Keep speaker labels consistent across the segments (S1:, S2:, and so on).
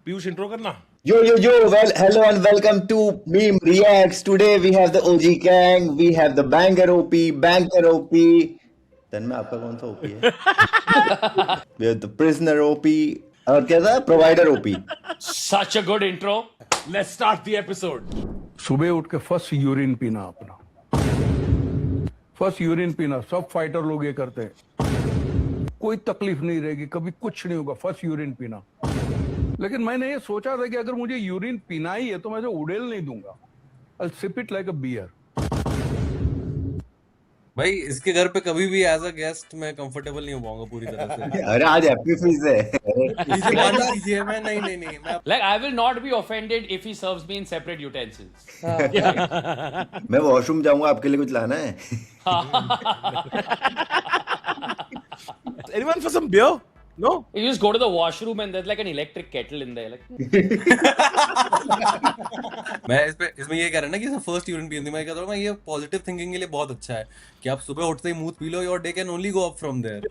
S1: Piyush intro करना।
S2: Yo, well, hello and welcome to Meme Reacts. Today we have the OG gang, we have the Banker OP. Then में आपका कौन सा OP है? We have the Prisoner OP. और क्या था? Provider OP.
S3: Such a good intro.
S1: Let's start the episode.
S4: सुबह उठ के फर्स्ट यूरिन पीना अपना, फर्स्ट यूरिन पीना। सब फाइटर लोग ये करते हैं, कोई तकलीफ नहीं रहेगी, कभी कुछ नहीं होगा, फर्स्ट यूरिन पीना। लेकिन मैंने ये सोचा था कि अगर मुझे यूरिन पीना ही है तो मैं उड़ेल नहीं दूंगा, I'll sip it like a beer.
S5: भाई इसके घर पे कभी भी एज अ गेस्ट मैं कंफर्टेबल नहीं हो पाऊंगा पूरी तरह से।
S2: अरे आज हैप्पी फीस है।
S5: इसे मानना कीजिए, मैं नहीं मैं
S3: Like, I will not be offended if he serves me in separate utensils.
S2: मैं वॉशरूम जाऊंगा, आपके लिए कुछ लाना है?
S1: Anyone for some beer? No?
S3: You just go to the washroom and there's like an electric kettle in there. Like,
S5: मैं इसमें ये कह रहा ना कि फर्स्ट यूरिन पीने मैं कहता हूँ, मैं ये पॉजिटिव थिंकिंग के लिए बहुत अच्छा है कि आप सुबह उठते ही मुंह पी लो, your day can only go up from there.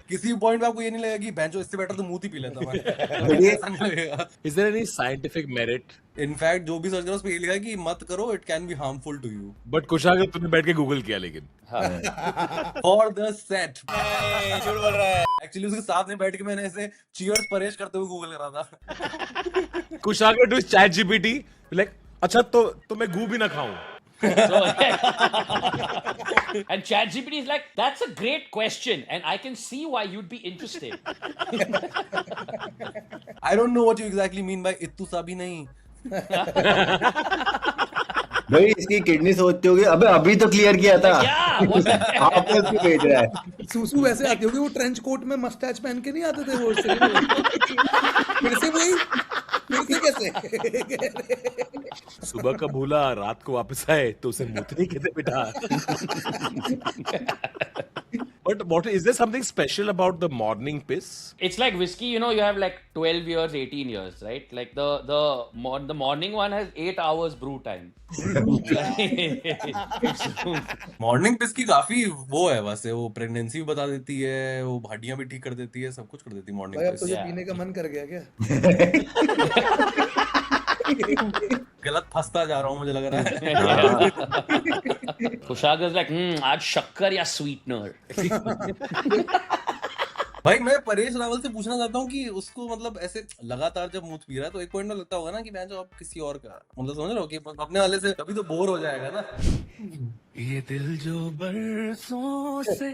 S5: किसी पॉइंट पे आपको ये नहीं लगेगा कि बेंचो इससे बेटर तो मुंह ही पी लेता मैं।
S1: Is there any scientific merit?
S5: In fact जो भी सर्च करो उस पे ये लिखा है कि मत करो, it can be harmful to you.
S1: But कुछ अगर तूने बैठ के गूगल किया लेकिन।
S5: फॉर द सेट झूठ बोल रहा है। एक्चुअली उसके साथ में बैठ के मैंने ऐसे चीयर्स परेश करते हुए गूगल करा था।
S1: कुछ अगर do ChatGPT like अच्छा तो मैं गू भी ना खाऊं।
S3: so, and ChatGPT is like, that's a great question, and I can see why you'd be interested.
S5: I don't know what you exactly mean by इत्तू सा भी नहीं।
S2: भाई इसकी किडनी सोचते होगे, अबे अभी तो क्लियर किया था।
S3: Yeah, what the hell?
S2: आप उसको भेज रहा है।
S6: सूसू वैसे आती होगी, वो ट्रेंच कोट में मस्टैच पहन के नहीं आते थे वो फिर से वही, फिर से कैसे?
S1: सुबह का भूला रात को वापस आए तो उसे मूतनी कहते बेटा। But what is there something special about the morning piss?
S3: It's like whiskey, you know, you have like 12 years, 18 years, right? Like the morning one has 8 hours brew time.
S5: Morning पिस की काफी वो है, वैसे वो प्रेगनेंसी भी बता देती है, वो हड्डियां भी ठीक कर देती है, सब कुछ कर देती है मॉर्निंग
S6: भाई अब
S5: पिस।
S6: तुझे
S3: Yeah.
S6: पीने का मन कर गया क्या?
S5: गलत फंसता जा रहा हूँ मुझे लग रहा है।
S3: Kushaga is like, आज शक्कर या sweetener.
S5: भाई मैं परेश रावल से पूछना चाहता हूँ कि उसको मतलब ऐसे लगातार जब मुंह पी रहा है तो एक पॉइंट में लगता होगा ना कि मैं जो आप किसी और का मतलब समझ रहे हो कि अपने वाले से कभी तो बोर हो जाएगा ना।
S7: ये दिल जो बरसों से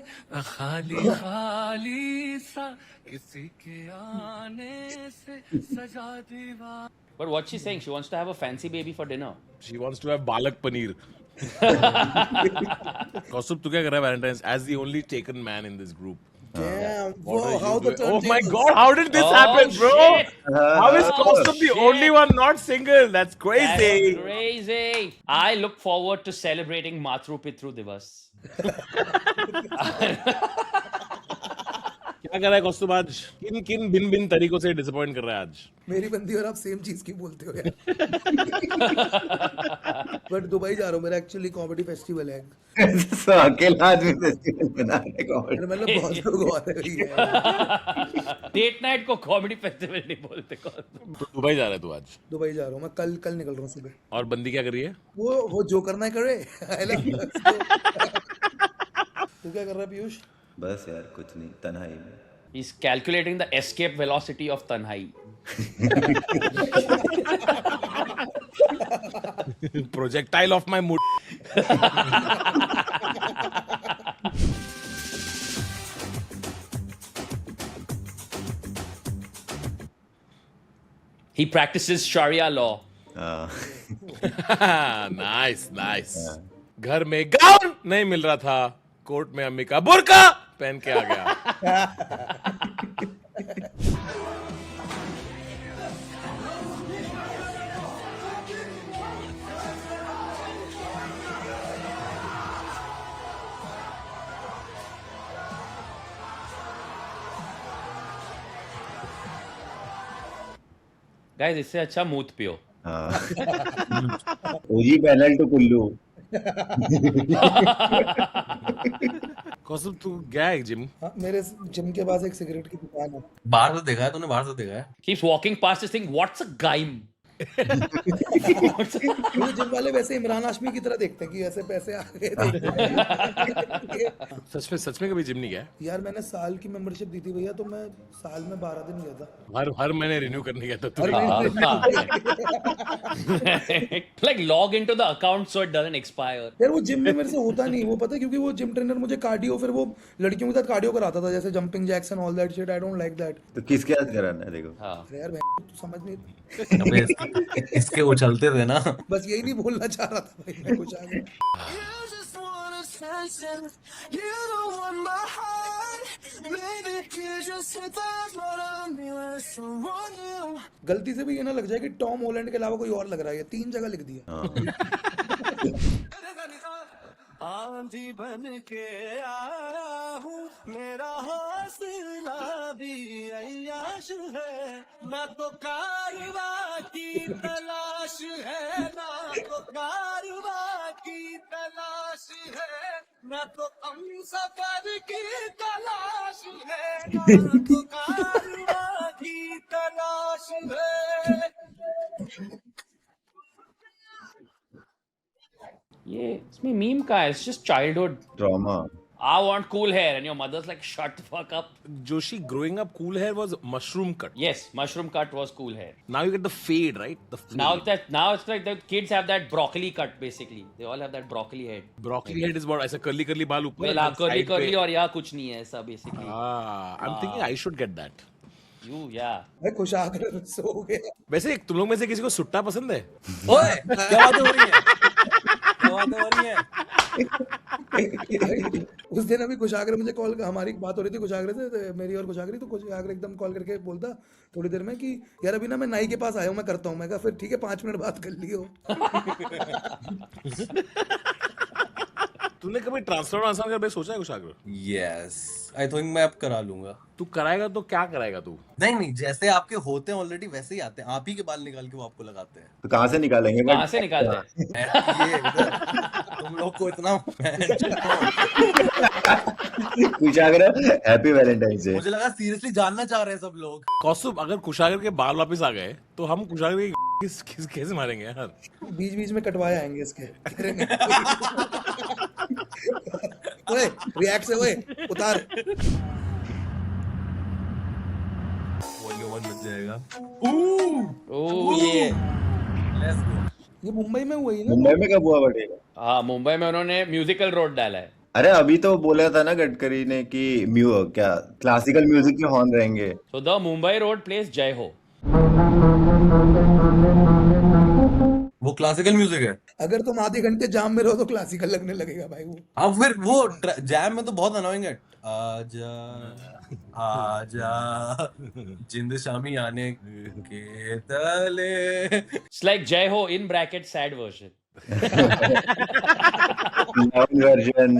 S7: खाली सा किसी के आने से सजा दीवार।
S3: But what she's saying, she wants to have a fancy baby for dinner.
S1: She wants to have balak paneer. कौस्तुभ तू क्या कर रहा है Valentine's as the only taken man in this group?
S6: Damn,
S1: What are
S6: whoa, how
S1: you
S6: the
S1: doing? Oh my
S6: turntables.
S1: God! How did this happen, bro?
S3: shit.
S1: How is Kaustubh the
S3: shit.
S1: only one not single? That's crazy.
S3: That's crazy. I look forward to celebrating Matru Pitru Divas.
S1: क्या कर रहा है कौस्तुभ आज? किन भिन्न तरीकों से disappoint कर रहा है आज?
S6: मेरी बंदी और आप सेम चीज की बोलते हो यार। बट दुबई जा रहा हूँ, मेरा एक्चुअली कॉमेडी फेस्टिवल है।
S2: तो अकेला आदमी फेस्टिवल बना रहे कॉमेडी।
S6: मतलब बहुत लोग और हैं भैया।
S3: डेट नाइट को कॉमेडी फेस्टिवल नहीं बोलते।
S1: तो दुबई जा रहा है तू आज?
S6: दुबई जा रहा हूँ मैं, कल निकल रहा हूँ सुबह।
S1: और बंदी क्या कर रही है?
S6: वो जो करना है करे। I love you. तू क्या कर रहा है पीयूष?
S2: बस यार कुछ नहीं, तन्हाई में।
S3: He's calculating the escape velocity of Tanhai.
S1: Projectile of my mood.
S3: He practices Sharia law.
S1: Nice. घर में गाउन नहीं मिल रहा था, कोर्ट में अम्मी का बुर्का पहन के आ गया।
S3: Guys, इससे अच्छा मूत पियो.
S2: ओजी पैनल टू कुल्लू।
S1: कौसम तू गया है जिम?
S6: हाँ, मेरे जिम के पास एक सिगरेट की दुकान है।
S5: बाहर से देखा है तूने? बाहर से देखा है?
S3: Keeps walking past this thing. What's a gaim?
S6: वो जिम वाले वैसे इमरान हाशमी की तरह देखते हैं कि ऐसे पैसे आ गए
S1: सच में कभी जिम नहीं गया?
S6: यार मैंने साल की मेंबरशिप दी थी भैया, तो मैं साल में 12 दिन गया था।
S1: हर महीने रिन्यू करने गया था तू?
S3: Like log into the account so it doesn't expire.
S6: यार वो जिम में मेरे से होता नहीं, वो पता है, क्योंकि वो जिम ट्रेनर मुझे कार्डियो, फिर वो लड़कियों के साथ कार्डियो कराता था, जैसे jumping jacks and all that shit. I don't like that.
S2: तो किसके साथ कराना है? देखो
S3: हाँ.
S6: अरे यार तू समझ नहीं,
S5: अबे इसके वो चलते थे ना।
S6: बस यही नहीं बोलना चाह रहा था भाई मैं कुछ आगे।
S7: You just want attention. You don't want my heart. Maybe you just hit the bottom. You want someone new.
S6: गलती से भी ये ना लग जाए कि टॉम हॉलैंड के अलावा कोई और लग रहा है, 3 जगह लिख दिया।
S7: आंधी बन के आया हूँ, मेरा हौसला भी अय्याश है, ना तो कारवा की तलाश है, ना तो कारवा की तलाश है, ना तो हम सफर की तलाश है, ना तो कारवा की तलाश है।
S3: ये इसमें मीम का है. It's just childhood.
S2: Trauma.
S3: I want cool hair, and your mother's like, shut the fuck up.
S1: Joshi, growing up, cool hair was mushroom cut.
S3: Yes, mushroom cut was cool hair.
S1: Now you get the fade, right? The fade.
S3: Now it's like the kids have that broccoli cut basically. They all have that broccoli head.
S1: broccoli head is what? ऐसा curly बाल ऊपर.
S3: Well, curly
S1: side पे.
S3: और यहाँ कुछ नहीं है ऐसा basically.
S1: I'm thinking I should get that.
S6: मैं खुश आकर सो गया।
S1: वैसे तुम लोग में से किसी को सुट्टा पसंद है?
S5: ओए क्या बातें हो रही है? क्या बातें हो रही है?
S6: उस दिन अभी कुशाग्र मुझे कॉल, हमारी बात हो रही थी कुशाग्र से, मेरी और कुशाग्र, तो कुशाग्र एकदम कॉल करके बोलता थोड़ी देर में कि यार अभी ना मैं नाई के पास आया हूँ, मैं करता हूँ। मैं कहा फिर ठीक है 5 मिनट बात कर लियो।
S1: तूने कभी ट्रांसफर कर सोचा है कुशाग्र?
S5: यस, आई थिंक मैं अब करा लूंगा।
S1: तू कराएगा तो क्या कराएगा तू?
S5: नहीं, जैसे आपके होते हैं ऑलरेडी वैसे ही आते हैं। आप ही के बाल निकाल के वो आपको लगाते हैं।
S2: तो कहाँ से निकालेंगे?
S3: कहाँ से निकालते हैं?
S5: ये इधर, तुम लोग को इतना
S2: कुशाग्र हैप्पी वैलेंटाइंस डे।
S5: मुझे लगा सीरियसली जानना चाह रहे हैं सब लोग।
S1: कौसुब, अगर कुशाग्र के बाल वापस आ गए तो हम कुशाग्र की कैसे मारेंगे यार?
S6: बीच बीच में कटवाए आएंगे इसके। ओए रिएक्ट से, ओए उतार।
S5: बन जाएगा।
S3: ये
S5: लेट्स गो।
S6: ये मुंबई में हुआ ही ना?
S2: मुंबई में कब हुआ बर्थडे?
S3: हाँ, मुंबई में उन्होंने म्यूजिकल रोड डाला है.
S2: अरे अभी तो बोला था ना गडकरी ने कि क्या क्लासिकल म्यूजिक के हॉर्न रहेंगे।
S3: So the Mumbai road plays Jai Ho.
S5: वो क्लासिकल म्यूजिक है।
S6: अगर तुम आधे घंटे जाम में रहो तो क्लासिकल लगने लगेगा भाई वो।
S5: अब फिर वो जैम में तो बहुत अनोइंग है। आजा आजा जिंद शामी आने के तले।
S3: It's like Jai Ho in bracket sad version.
S2: Version.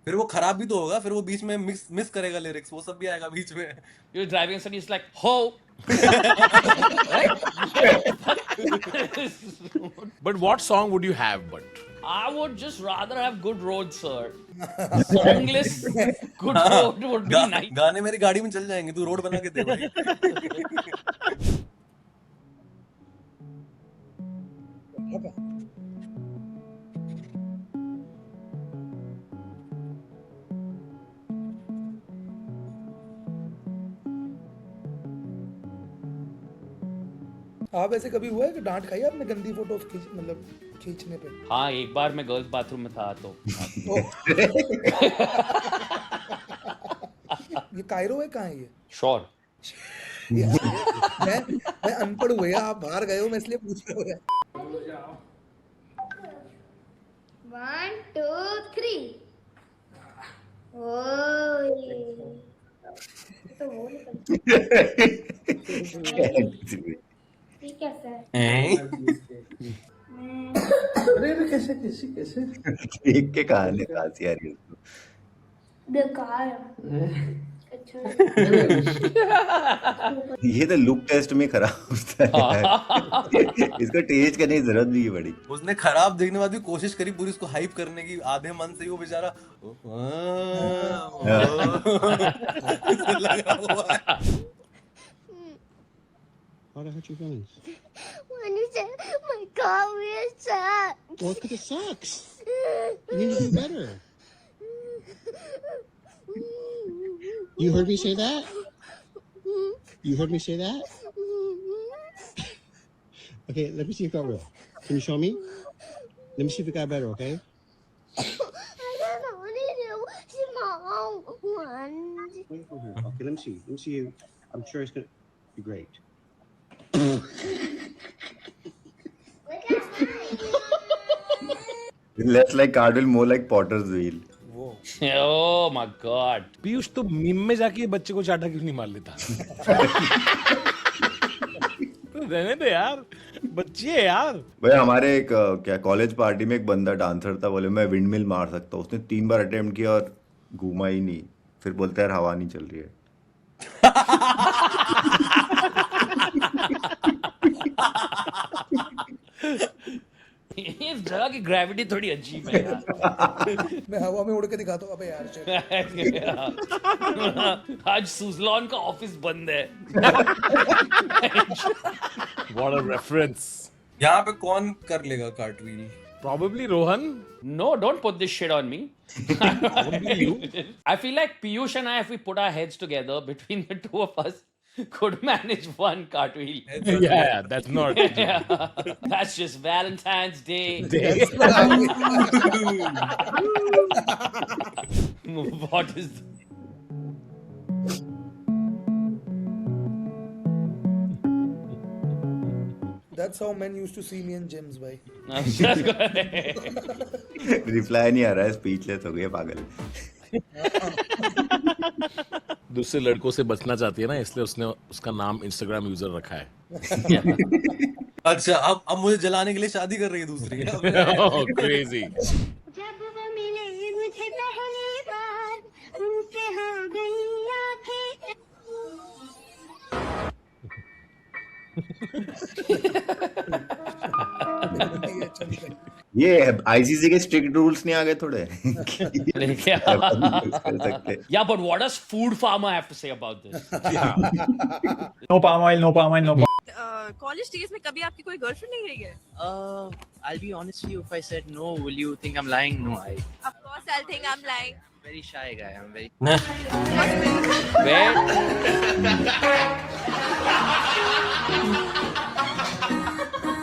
S5: फिर वो खराब भी तो होगा, फिर वो बीच में मिस करेगा लिरिक्स, वो सब भी आएगा बीच में।
S3: You're driving and it's like ho.
S1: But what song would you have? But
S3: I would just rather have good roads, sir. Songless good road would be nice.
S5: गाने मेरी गाड़ी में चल जाएंगे, तू रोड बना के दे भाई।
S6: आप ऐसे कभी हुआ है कि डांट खाई आपने गंदी फोटो मतलब खींचने पे?
S3: हाँ, एक बार मैं गर्ल्स बाथरूम में था तो
S6: ये कायरो है, कहाँ है ये?
S3: श्योर.
S6: मैं अनपढ़ हुआ, आप बाहर गए हो, मैं इसलिए पूछ रहा हूँ।
S8: 1 2 3 ओए तो वो निकल ठीक है सर.
S6: अरे कैसे कैसे कैसे
S2: देख के कहानी हंसी आ रही है उसको।
S8: बेकार
S2: ये तो लुक टेस्ट में खराब होता है। इसको टेस्ट करने की जरूरत भी पड़ी।
S5: उसने खराब देखने के बाद भी कोशिश करी पूरी उसको हाइप करने की, आधे मन से ही वो बेचारा लगा हुआ है।
S9: How the hurt your feelings?
S8: When you said my car wheel sucks.
S9: Well, because it sucks. You need to do better. You heard me say that? You heard me say that? Okay, let me see if it got real. Can you show me? Let me see if it got better, okay?
S8: I don't want to do small ones.
S9: Wait for her. Okay, let me see. Let me see. I'm sure it's gonna be great.
S8: Look at mine.
S2: Less like cartwheel, more like potter's wheel.
S3: Oh my god.
S1: Piyush तो meme में जाके बच्चे को चाटा क्यों नहीं मार लेता? तो रहने दे यार, बच्ची है यार।
S2: भाई हमारे एक क्या कॉलेज पार्टी में एक बंदा डांसर था, बोले मैं विंडमिल मार सकता हूँ। उसने 3 बार अटेम्प्ट किया और घूमा ही नहीं। फिर बोलता है यार हवा नहीं चल रही है।
S3: इस जगह की ग्रेविटी थोड़ी अजीब है यार।
S6: मैं हवा में उड़ के दिखाता हूँ। अबे यार shit.
S3: आज सुजलॉन का ऑफिस बंद है।
S1: What a reference.
S5: यहाँ पे कौन कर लेगा cartwheel?
S1: Probably Rohan.
S3: No, don't put this shit on me.
S1: Probably you.
S3: I feel like Piyush and I, if we put our heads together between the two of us, could manage one cartwheel.
S1: Yeah, that's not.
S3: That's just Valentine's Day. What is?
S6: That's how men used to see me in gyms, भाई.
S2: Reply नहीं आ रहा है, speechless हो गया पागल।
S1: दूसरे लड़कों से बचना चाहती है ना, इसलिए उसने उसका नाम इंस्टाग्राम यूजर रखा है।
S5: अच्छा, अब मुझे जलाने के लिए शादी कर रही है दूसरी।
S1: Oh, crazy.
S8: जब वो मिले मुझे पहली बार, उनसे हो गई आंखें।
S2: ये आईसीसी के स्ट्रिक्ट रूल्स नहीं आ गए थोड़े?
S3: Yeah, but what does Food Farmer have to say about this?
S10: No palm oil, no palm oil, no.
S11: College days में कभी आपकी कोई गर्लफ्रेंड नहीं रही है?
S12: I'll be honest with you. If I said no, will you think I'm lying? No,
S11: Of course I'll think I'm lying.
S12: very shy guy. I'm very.
S3: Where?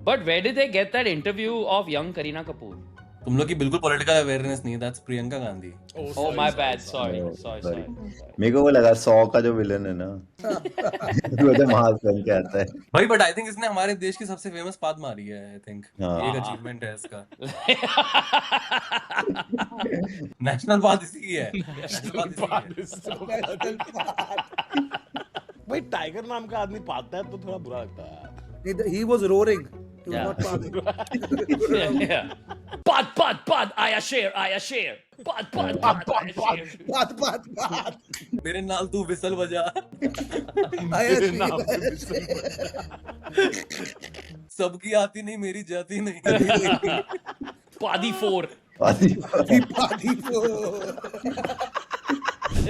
S3: But where did they get that interview of young Kareena Kapoor?
S5: तुम लोग की बिल्कुल political awareness नहीं है। That's Priyanka Gandhi.
S3: Oh my bad. Sorry.
S2: मेरे को वो लगा 100 का जो विलन है ना, वो तो मास्क पहन के आता है
S5: भाई। बट आई थिंक इसने हमारे देश की सबसे फेमस बात मारी है। आई थिंक
S2: हाँ।
S5: एक अचीवमेंट है इसका। नेशनल बात इसी की है।
S1: भाई टाइगर नाम का आदमी पाता है तो थोड़ा बुरा लगता है यार।
S6: He was roaring. He was
S3: Yeah.
S6: not palming.
S3: Yeah. Pad, I share. Pad,
S6: Baat.
S5: मेरे नाल तू विसल बजा। सबकी आती नहीं, मेरी जाती नहीं।
S3: Padi 4.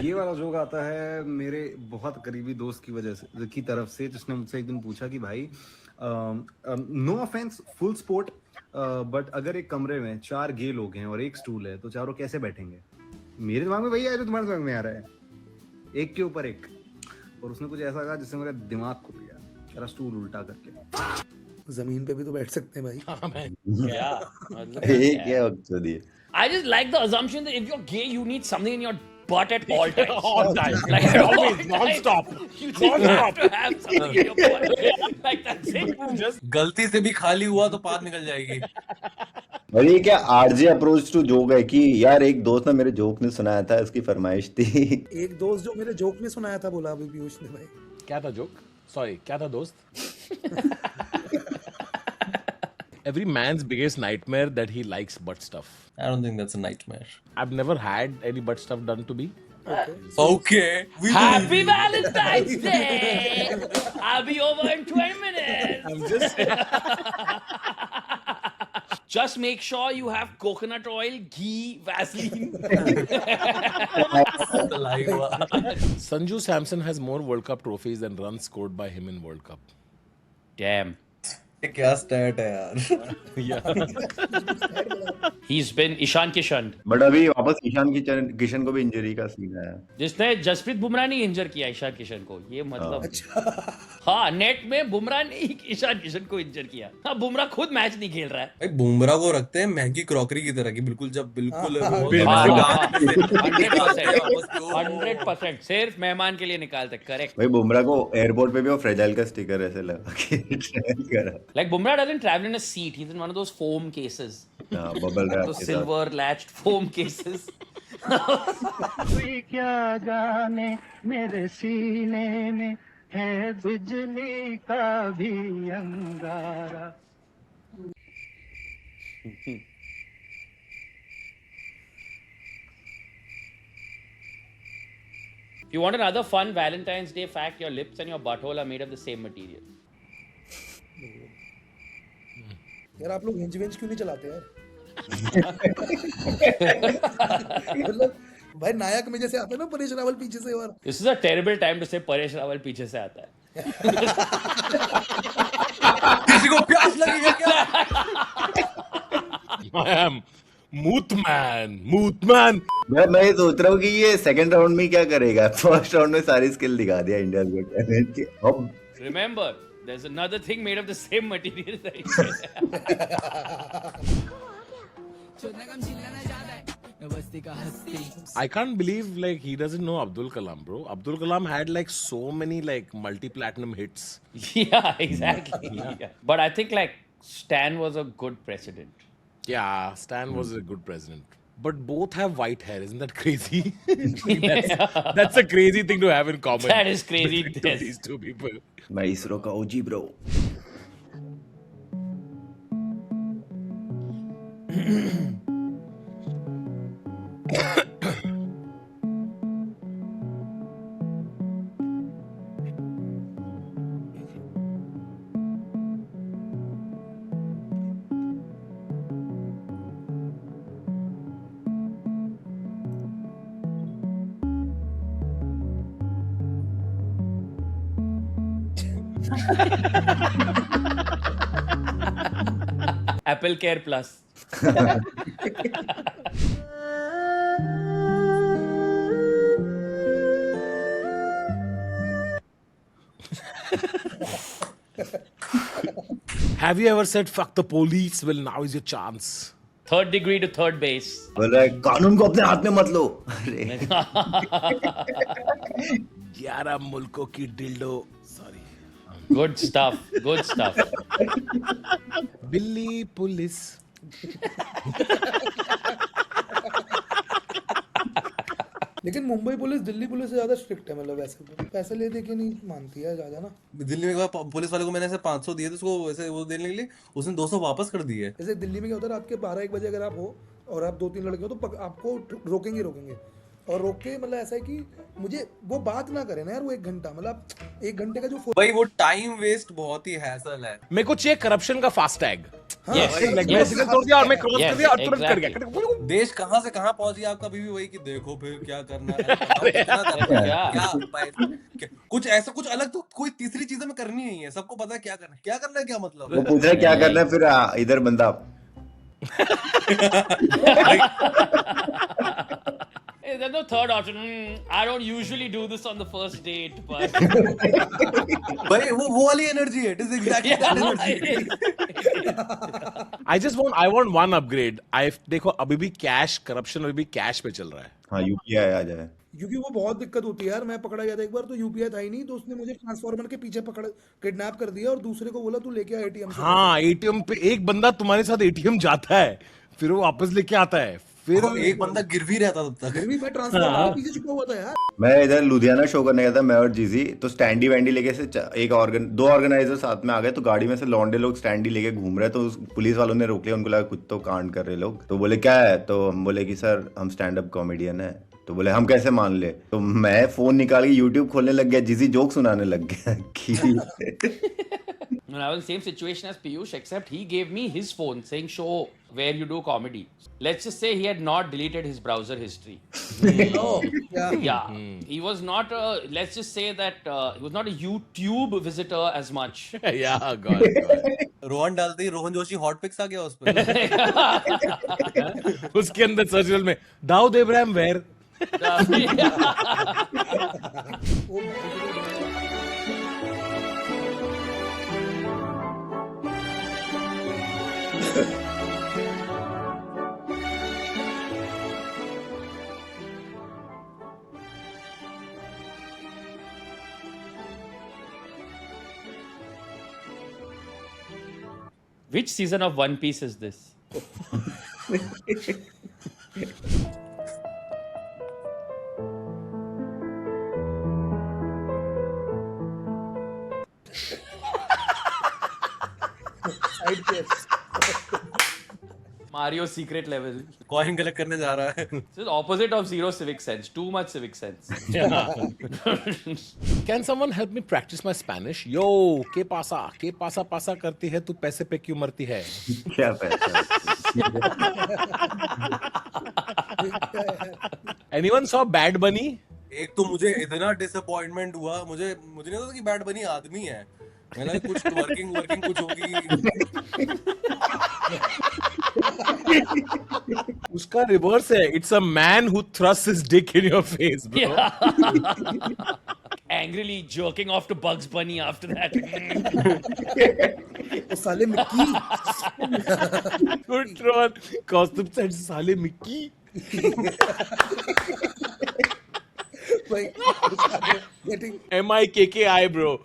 S10: ये वाला जोक आता है मेरे बहुत करीबी दोस्त की वजह से, की तरफ से, जिसने मुझसे एक दिन पूछा कि भाई no offence, full support, but अगर एक कमरे में 4 गे लोग हैं और एक स्टूल है तो चारों कैसे बैठेंगे? मेरे दिमाग में वही आया जो तुम्हारे दिमाग में आ रहा है, एक के ऊपर एक। और उसने कुछ ऐसा कहा जिससे मेरा दिमाग खुल गया, मेरा स्टूल उल्टा करके।
S6: जमीन पे भी तो बैठ सकते हैं भाई।
S2: एक क्या वक्त दिए।
S3: I just like the assumption that if you're gay, you need something in your butt at all times.
S1: All time.
S3: Like
S1: Always, non-stop.
S3: You just have to have something in your butt. Like that's it.
S1: Just
S5: गलती से भी खाली हुआ तो पाद निकल जाएगी।
S2: और ये क्या आरजे अप्रोच टू जोक है कि यार एक दोस्त ने मेरे जोक ने सुनाया था, उसकी फरमाइश थी।
S6: एक दोस्त जो मेरे जोक में सुनाया था, बोला अभी पीयूष ने भाई।
S1: क्या था जोक? Sorry, क्या था दोस्त? Every man's biggest nightmare that he likes butt stuff.
S5: I don't think that's a nightmare.
S1: I've never had any butt stuff done to me.
S5: Okay. We
S3: Happy Valentine's Day! I'll be over in 20 minutes.
S1: I'm just
S3: Just make sure you have coconut oil, ghee, Vaseline.
S1: Sanju Samson has more World Cup trophies than runs scored by him in World Cup.
S3: Damn.
S5: ये क्या stat है यार?
S3: He's been Ishan Kishan.
S2: But अभी वापस ईशान किशन को भी injury का scene है.
S3: जिसने जसप्रीत बुमराह ने इंजर किया ईशान किशन को. ये मतलब हाँ नेट में बुमराह ने ही ईशान किशन को इंजर किया. हाँ बुमराह खुद मैच नहीं खेल रहा है.
S5: भाई बुमराह को रखते हैं महंगी क्रॉकरी की तरह की बिल्कुल जब बिल्कुल
S3: 100% सिर्फ मेहमान के लिए निकालते. करेक्ट.
S2: भाई बुमराह को एयरपोर्ट पे भी वो फ्रेजाइल का स्टिकर ऐसे लगा के ट्रेन करा.
S3: Like Bumrah doesn't travel in a seat. He's in one of those foam cases.
S2: Bubble wrap
S3: Those silver latched foam cases.
S12: कोई क्या जाने मेरे सीने में है बिजली का भी अंगारा. If you want another fun Valentine's Day fact, your lips and your butthole are made of the same material.
S6: यार आप लोग हिंज विंज क्यों नहीं चलाते यार? मतलब भाई नायक में जैसे आता है ना परेश रावल पीछे से यार.
S3: This is a terrible time to say Paresh Rawal पीछे से आता है.
S5: किसी को प्यास लगी है क्या?
S1: I am Moothman.
S2: मैं ये सोच रहा हूँ कि ये सेकंड राउंड में क्या करेगा. फर्स्ट राउंड में सारी स्किल दिखा दिया इंडिया को टैलेंट की. अब
S3: Remember, there's another thing made of the same material that he
S1: I can't believe like he doesn't know Abdul Kalam, bro. Abdul Kalam had like so many like multi-platinum hits.
S3: Yeah, exactly. Yeah. But I think like Stan was a good president.
S1: Yeah, Stan was a good president. But both have white hair. Isn't that crazy? That's a crazy thing to have in common.
S3: That is crazy.
S1: between
S3: Yes.
S1: these two people.
S2: मैं इसरो का ओजी bro.
S3: Apple Care Plus.
S1: Have you ever said "fuck the police"? Well, now is your chance.
S3: Third degree to third base.
S2: बोल रहा है कानून को अपने हाथ में मत लो. अरे
S1: 11 मुल्कों की dildo. Sorry.
S3: Good stuff. Good stuff.
S1: Billy police.
S6: लेकिन मुंबई पुलिस दिल्ली पुलिस से ज्यादा स्ट्रिक्ट है. मतलब वैसे तो पैसे ले दे के नहीं मानती है ज्यादा ना.
S5: दिल्ली में एक बार पुलिस वाले को मैंने ऐसे 500 दिए थे उसको वैसे वो देने के लिए उसने 200 वापस कर दिए.
S6: जैसे दिल्ली में क्या होता है रात के 12-1 बजे अगर आप हो और आप 2-3 लड़के हो तो आपको रोकेंगे और रोक के मतलब ऐसा है कि मुझे वो बात ना करे ना यार. वो 1 घंटा मतलब 1 घंटे का जो
S5: भाई वो टाइम वेस्ट बहुत ही हैसल है.
S1: मेरे को चाहिए करप्शन का फास्ट टैग.
S3: Yes.
S1: Like मैं सिग्नल तोड़ दिया और मैं क्रॉस
S3: Yes,
S1: कर दिया और तुरंत कर
S3: exactly.
S1: गया.
S5: देश कहाँ से कहाँ पहुंच गया आपका अभी भी वही कि देखो फिर क्या करना है. कितना करना है, क्या कुछ ऐसा कुछ अलग तो कोई तीसरी चीजें में करनी नहीं है. सबको पता है क्या करना है क्या मतलब.
S2: वो पूछ रहा है क्या करना है फिर इधर बंदा.
S3: Hey, there's no third option. I don't usually do this on the first date, but
S5: भाई वो वाली एनर्जी है. It is exactly that energy.
S1: I want one upgrade. देखो अभी भी कैश करप्शन अभी भी कैश पे चल रहा है.
S2: हाँ यूपीआई आ जाए.
S6: क्योंकि वो बहुत दिक्कत होती है यार. मैं पकड़ा गया था एक बार तो यूपीआई था ही नहीं तो उसने मुझे ट्रांसफॉर्मर के पीछे किडनैप कर दिया और दूसरे को बोला तू लेके आ एटीएम से.
S1: हाँ एटीएम पे एक बंदा तुम्हारे साथ एटीएम जाता है फिर वो वापस लेके आता है. फिर
S5: एक बंदा गिरवी रहता तब तक.
S6: फिर भी मैं ट्रांसफॉर्मर के पीछे छुपा हुआ था यार.
S2: मैं इधर लुधियाना शो करने गया था मैं और जीजी. तो स्टैंडी वैंडी लेके से दो ऑर्गेनाइजर साथ में आ गए. तो गाड़ी में से लौंडे लोग स्टैंडी लेके घूम रहे. तो पुलिस वालों ने रोक लिया. उनको लगा कुछ तो कांड कर रहे लोग. तो बोले क्या है. तो हम बोले कि सर हम स्टैंड अप कॉमेडियन है. तो बोले हम कैसे मान ले, तो मैं फोन निकाल के यूट्यूब खोलने लग गया, जिसी जोक सुनाने लग गया कि
S3: When I was in the same situation as Piyush, except he gave me his phone saying, show where you do comedy. Let's just say he had not deleted his browser history.
S6: Oh, yeah.
S3: Yeah. He was not, let's just say that he was not a YouTube visitor as much.
S1: Yeah, God.
S5: Rohan डालते ही Rohan Joshi hot pics आ गया उस पर.
S1: उसके अंदर search में Dawood Ibrahim where.
S3: Which season of One Piece is this?
S6: Side quest.
S3: Mario secret level.
S5: Coin collect करने जा रहा है.
S3: This is opposite of zero civic sense. Too much civic sense.
S1: Can someone help me practice my Spanish? Yo, के पासा पासा करती है तू पैसे पे क्यों मरती है?
S2: क्या पैसा.
S1: Anyone saw Bad Bunny?
S5: एक तो मुझे इतना डिसअपॉइंटमेंट हुआ, मुझे नहीं पता कि बैड बनी आदमी है. मैंने कुछ वर्किंग कुछ होगी.
S1: उसका रिवर्स है. It's a man who thrusts his dick in your face, bro.
S3: Yeah. Angrily jerking off to Bugs Bunny after that.
S6: वो साले Mickey.
S1: Good Ron. Costume said साले Mickey.
S6: Like, getting
S1: MIKKI, bro.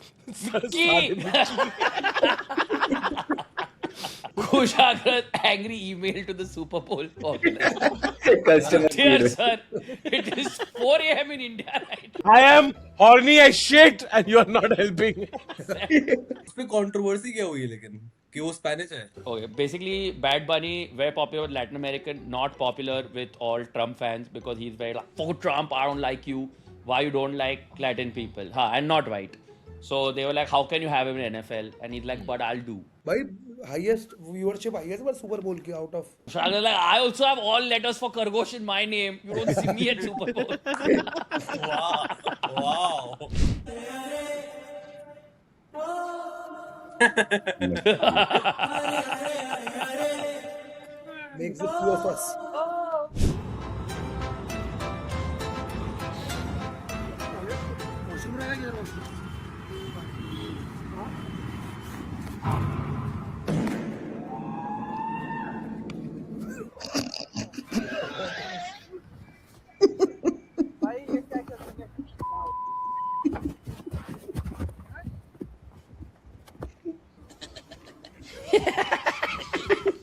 S3: Kushagra's angry email to the Super Bowl organizer.
S2: Customer
S3: Dear
S2: care.
S3: sir, it is 4 a.m. in India right now.
S1: I am horny as shit and you are not helping.
S5: उस पे controversy क्या हुई लेकिन कि वो Spanish है.
S3: Okay, basically, Bad Bunny very popular with Latin American, not popular with all Trump fans because he's very like, for Trump, I don't like you. Why you don't like Latin people? And not white. So they were like, how can you have him in NFL? And he's like, but I'll do.
S6: भाई highest viewership highest बार Super Bowl की out of.
S3: Shagra like, I also have all letters for Khargosh in my name. You don't see me at Super Bowl.
S5: Wow.
S6: Makes the two of us.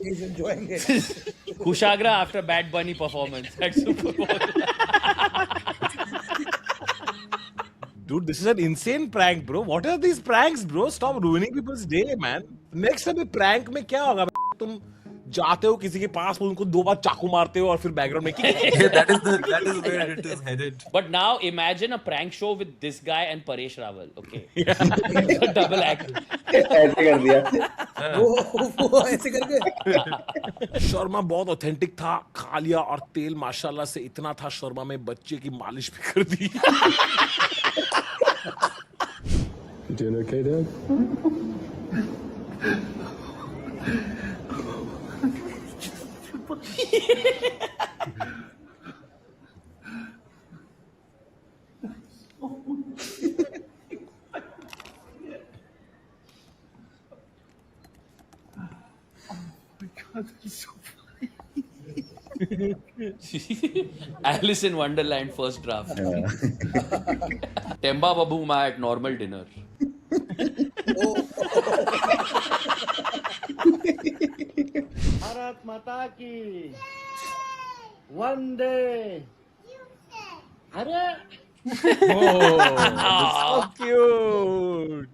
S6: He's enjoying it.
S3: Kushagra after Bad Bunny performance at Super Bowl.
S1: Dude, this is an insane prank, bro. What are these pranks, bro? Stop ruining people's day, man. Next time prank में क्या होगा? तुम जाते हो किसी के पास, उनको 2 बार चाकू मारते हो और फिर बैकग्राउंड में
S5: that is where it is headed.
S3: But now imagine a prank show with this guy and Paresh Rawal. Okay. Double act.
S2: ऐसे कर दिया.
S6: वो ऐसे करके.
S1: शर्मा बहुत ऑथेंटिक था, खा लिया और तेल माशाल्लाह से इतना था शर्मा में बच्चे की मालिश भी कर दी.
S9: Doing okay, Dad?
S3: Alice in Wonderland first draft. Temba Babuma at normal dinner.
S13: Bharat माता की वंदे. अरे
S1: Oh, so cute.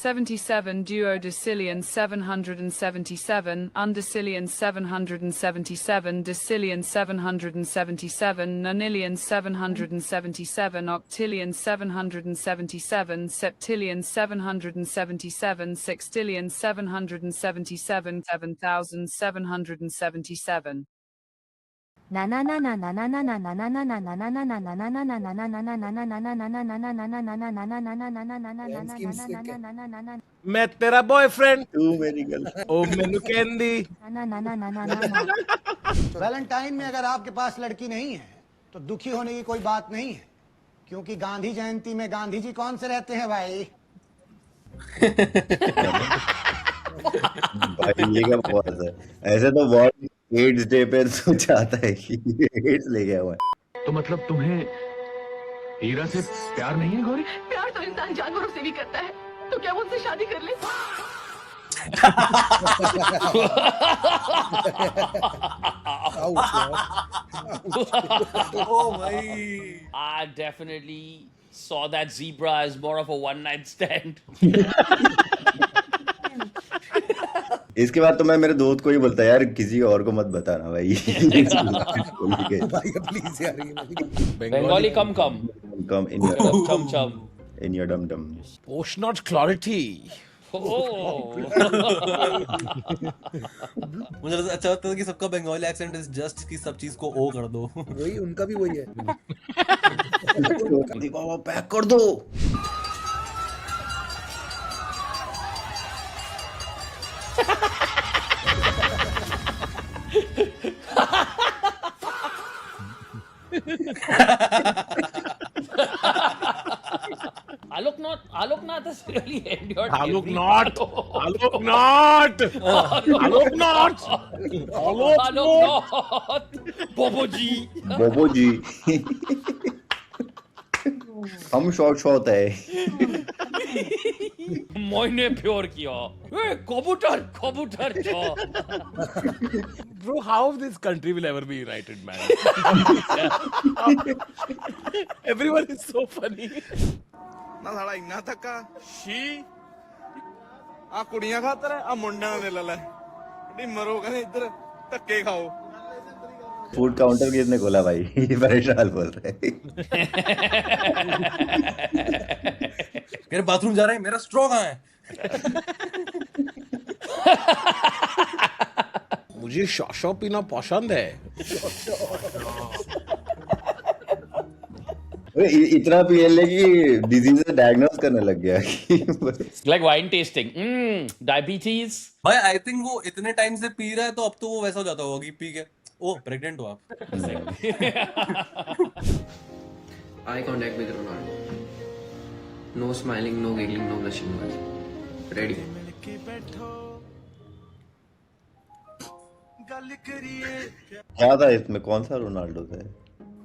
S13: 77 duo decillion 777 undecillion 777 decillion 777 nonillion 777 octillion 777 septillion 777 sextillion 777 7777
S1: मैं तेरा बॉयफ्रेंड,
S2: तू मेरी गर्लफ्रेंड।
S1: ओ मैनू कहंदी।
S9: वैलेंटाइन में अगर आपके पास लड़की नहीं है तो दुखी होने की कोई बात नहीं है, क्योंकि गांधी जयंती में गांधी जी कौन से रहते हैं भाई।
S2: भाई ये क्या बहुत है। ऐसे तो वर्ल्ड एड्स डे पे तो चाहता है कि एड्स ले गया हुआ है।
S4: तो मतलब तुम्हें हीरा से प्यार नहीं है गौरी?
S11: प्यार तो इंसान जानवरों से भी करता है, तो क्या मुझसे शादी कर ले?
S5: ओ भाई,
S3: I definitely saw that zebra as more of a one-night stand.
S2: इसके बाद तो मैं मेरे दोस्त को ही बोलता यार किसी और को मत बताना भाई।
S6: भाई प्लीज यार ये
S3: Bengali come.
S2: Come in your dum dum।
S1: Post not clarity.
S3: Oh.
S5: मुझे अच्छा लगता है कि सबका बंगाली एक्सेंट इज जस्ट कि सब चीज को ओ कर दो।
S6: वही उनका भी वही है।
S2: बाबा पैक कर दो।
S3: Aloknath has really endured.
S1: Aloknath!
S3: Bobo ji.
S2: हम शॉर्ट है।
S3: मैंने प्योर किया। कबूतर छो।
S1: Bro, how this country will ever be united, man? Everyone is so funny.
S7: ਨਾ ਸਾਲਾ ਇੰਨਾ ਧੱਕਾ ਸ਼ੀ ਆ ਕੁੜੀਆਂ ਖਾਤਰ ਆ ਮੁੰਡਿਆਂ ਦੇ ਲੈ ਲੈ ਡੀ ਮਰੋ ਕਹਿੰਦੇ ਇੱਧਰ ਧੱਕੇ ਖਾਓ।
S2: फूड काउंटर किसने खोला भाई? ये परेशान बोल रहे हैं।
S5: मेरे बाथरूम जा रहे हैं, मेरा स्ट्रॉ कहाँ है?
S1: मुझे शॉशॉ पीना पसंद है।
S2: इतना पी ले कि डिजीज डायग्नोस करने लग गया।
S3: It's like wine tasting. Diabetes.
S5: भाई आई थिंक वो इतने टाइम से पी रहा है तो अब तो वो वैसा हो जाता होगा कि पी के ओ प्रेग्नेंट हो आप।
S14: Eye contact with Ronaldo. No smiling, no giggling, no blushing. Ready?
S2: क्या था इसमें? कौन सा रोनाल्डो था?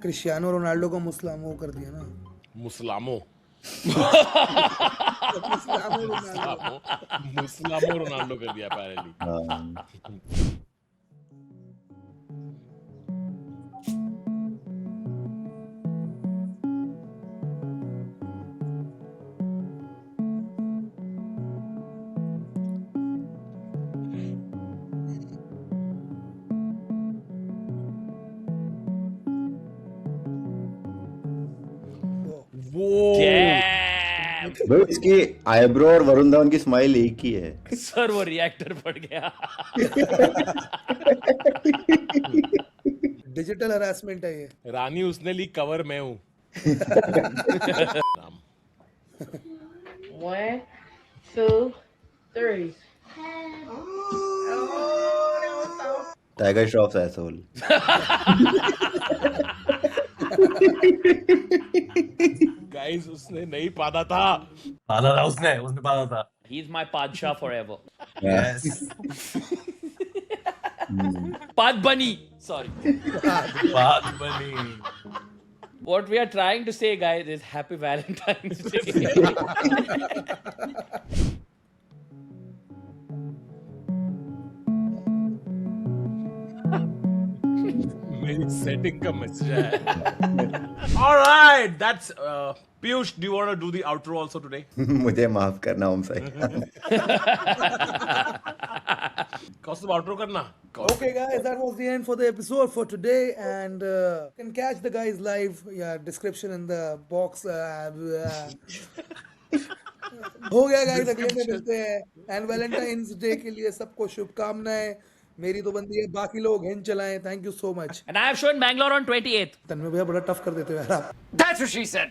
S6: क्रिस्टियानो रोनाल्डो को मुस्लामो कर दिया ना।
S1: मुस्लामो रोनाल्डो कर दिया apparently।
S2: भाई इसकी आईब्रो और वरुण धवन की स्माइल एक ही है।
S3: सर वो रिएक्टर पड़ गया।
S6: डिजिटल हरासमेंट है ये।
S1: रानी उसने ली कवर मैं हूँ।
S11: 1, 2, 3.
S2: Tiger Shroffs asshole.
S1: गाइस उसने नहीं पादा था।
S5: उसने पादा था।
S3: He's my Padshah forever.
S5: Yes.
S3: Padbani. Sorry.
S5: Padbani.
S3: What we are trying to say, guys, is Happy Valentine's Day.
S1: मेरी सेटिंग का मैसेज है. All right, that's Piyush. Do you want to do the outro also today?
S2: मुझे माफ करना ओम Sai.
S1: Kaustubh, outro करना.
S6: Okay, guys, that was the end for the episode for today, and you can catch the guys live. Yeah, description in the box. हो गया guys, अगले में मिलते हैं. And Valentine's Day के लिए सबको शुभकामनाएं. मेरी तो बंदी है, बाकी लोग हिंद चलाएं. Thank you so much.
S3: And I have shown Bangalore on 28th.
S6: तन्मय भैया बड़ा टफ कर देते हो यार आप.
S12: That's what she said.